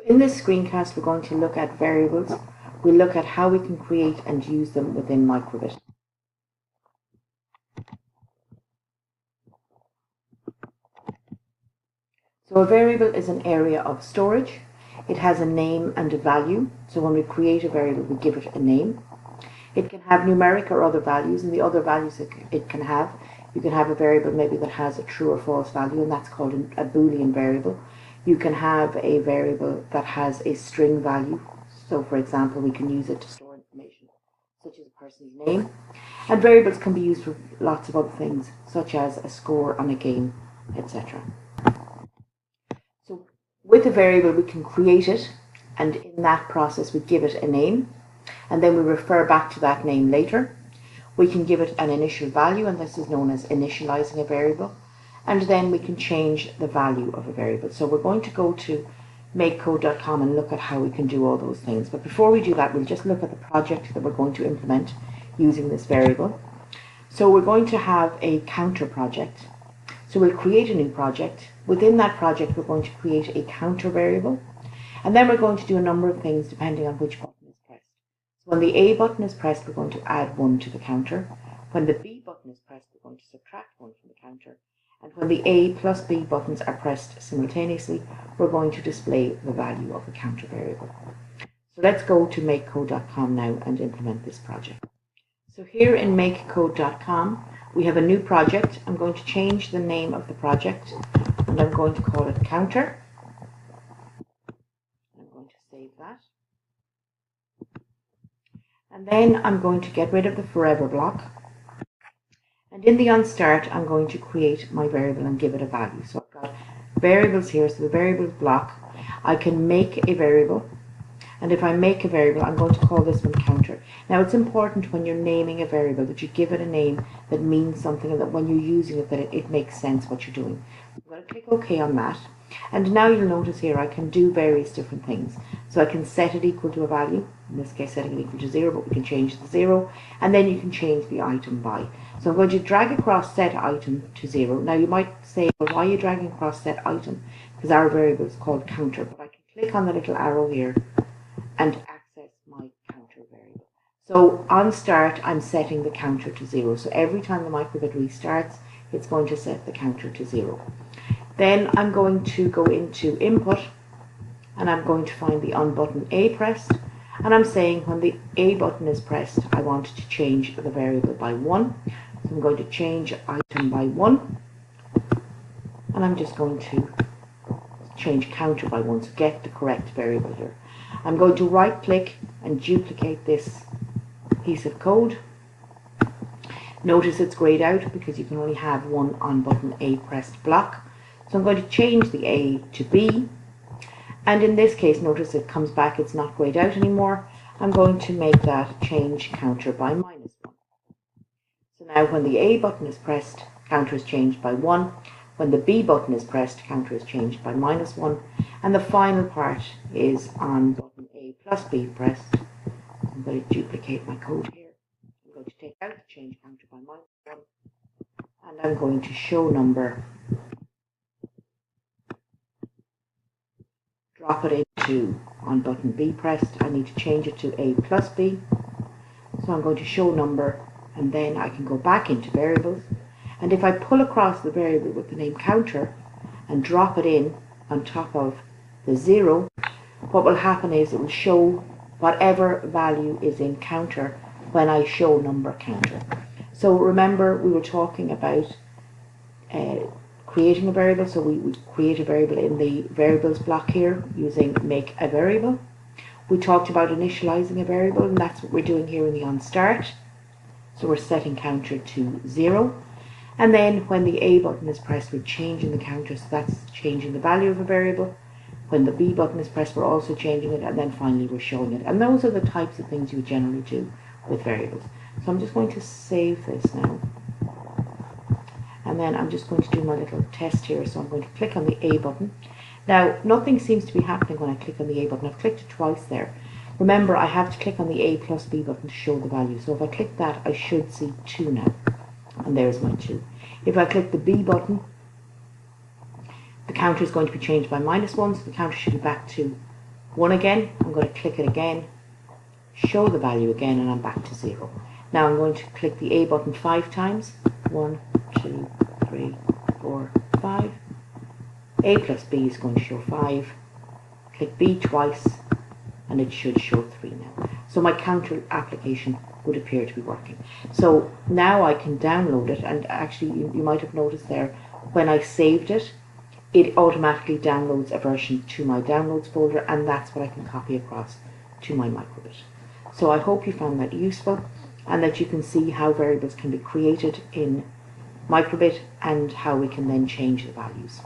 In this screencast, we're going to look at variables. We'll look at how we can create and use them within microbit. So a variable is an area of storage. It has a name and a value. So when we create a variable, we give it a name. It can have numeric or other values, and the other values it can have, you can have a variable maybe that has a true or false value, and that's called a Boolean variable. You can have a variable that has a string value. So for example, we can use it to store information such as a person's name. And variables can be used for lots of other things, such as a score on a game, etc. So with a variable, we can create it, and in that process we give it a name, and then we refer back to that name later. We can give it an initial value, and this is known as initializing a variable. And then we can change the value of a variable. So we're going to go to makecode.com and look at how we can do all those things. But before we do that, we'll just look at the project that we're going to implement using this variable. So we're going to have a counter project. So we'll create a new project. Within that project, we're going to create a counter variable. And then we're going to do a number of things depending on which button is pressed. So when the A button is pressed, we're going to add 1 to the counter. When the B button is pressed, we're going to subtract 1 from the counter. And when the A plus B buttons are pressed simultaneously, we're going to display the value of the counter variable. So let's go to makecode.com now and implement this project. So here in makecode.com, we have a new project. I'm going to change the name of the project, and I'm going to call it counter. I'm going to save that. And then I'm going to get rid of the forever block. And in the onStart, I'm going to create my variable and give it a value. So I've got variables here, so the variables block. I can make a variable, and if I make a variable, I'm going to call this one counter. Now it's important when you're naming a variable that you give it a name that means something, and that when you're using it, that it makes sense what you're doing. I'm going to click OK on that, and now you'll notice here I can do various different things. So I can set it equal to a value, in this case setting it equal to 0, but we can change the 0, and then you can change the item by. So I'm going to drag across set item to 0. Now you might say, well, why are you dragging across set item? Because our variable is called counter, but I can click on the little arrow here and access my counter variable. So on start, I'm setting the counter to 0. So every time the microbit restarts, it's going to set the counter to 0. Then I'm going to go into input, and I'm going to find the on button A pressed, and I'm saying when the A button is pressed, I want to change the variable by 1. So I'm going to change item by 1, and I'm just going to change counter by 1, so get the correct variable here. I'm going to right click and duplicate this piece of code. Notice it's grayed out because you can only have one on button A pressed block. So I'm going to change the A to B, and in this case notice it comes back, it's not grayed out anymore. I'm going to make that change counter by -1. So now when the A button is pressed, counter is changed by 1. When the B button is pressed, counter is changed by -1. And the final part is on button A plus B pressed. I'm going to duplicate my code here. I'm going to take out the change counter by -1, and I'm going to show number, drop it into on button B pressed. I need to change it to A plus B. So I'm going to show number, and then I can go back into variables. And if I pull across the variable with the name counter and drop it in on top of the 0, what will happen is it will show whatever value is in counter when I show number counter. So remember, we were talking about creating a variable. So we create a variable in the variables block here using make a variable. We talked about initializing a variable, and that's what we're doing here in the onStart. So we're setting counter to 0. And then when the A button is pressed, we're changing the counter, so that's changing the value of a variable. When the B button is pressed, we're also changing it, and then finally we're showing it. And those are the types of things you would generally do with variables. So I'm just going to save this now. And then I'm just going to do my little test here. So I'm going to click on the A button. Now, nothing seems to be happening when I click on the A button. I've clicked it twice there. Remember, I have to click on the A plus B button to show the value. So if I click that, I should see 2 now. And there's my 2. If I click the B button, the counter is going to be changed by -1, so the counter should be back to 1 again, I'm going to click it again, show the value again, and I'm back to 0. Now I'm going to click the A button 5 times. 1, 2, 3, 4, 5. A plus B is going to show 5. Click B twice, and it should show 3 now. So my counter application would appear to be working. So now I can download it, and actually you might have noticed there, when I saved it, it automatically downloads a version to my downloads folder, and that's what I can copy across to my microbit. So I hope you found that useful, and that you can see how variables can be created in microbit and how we can then change the values.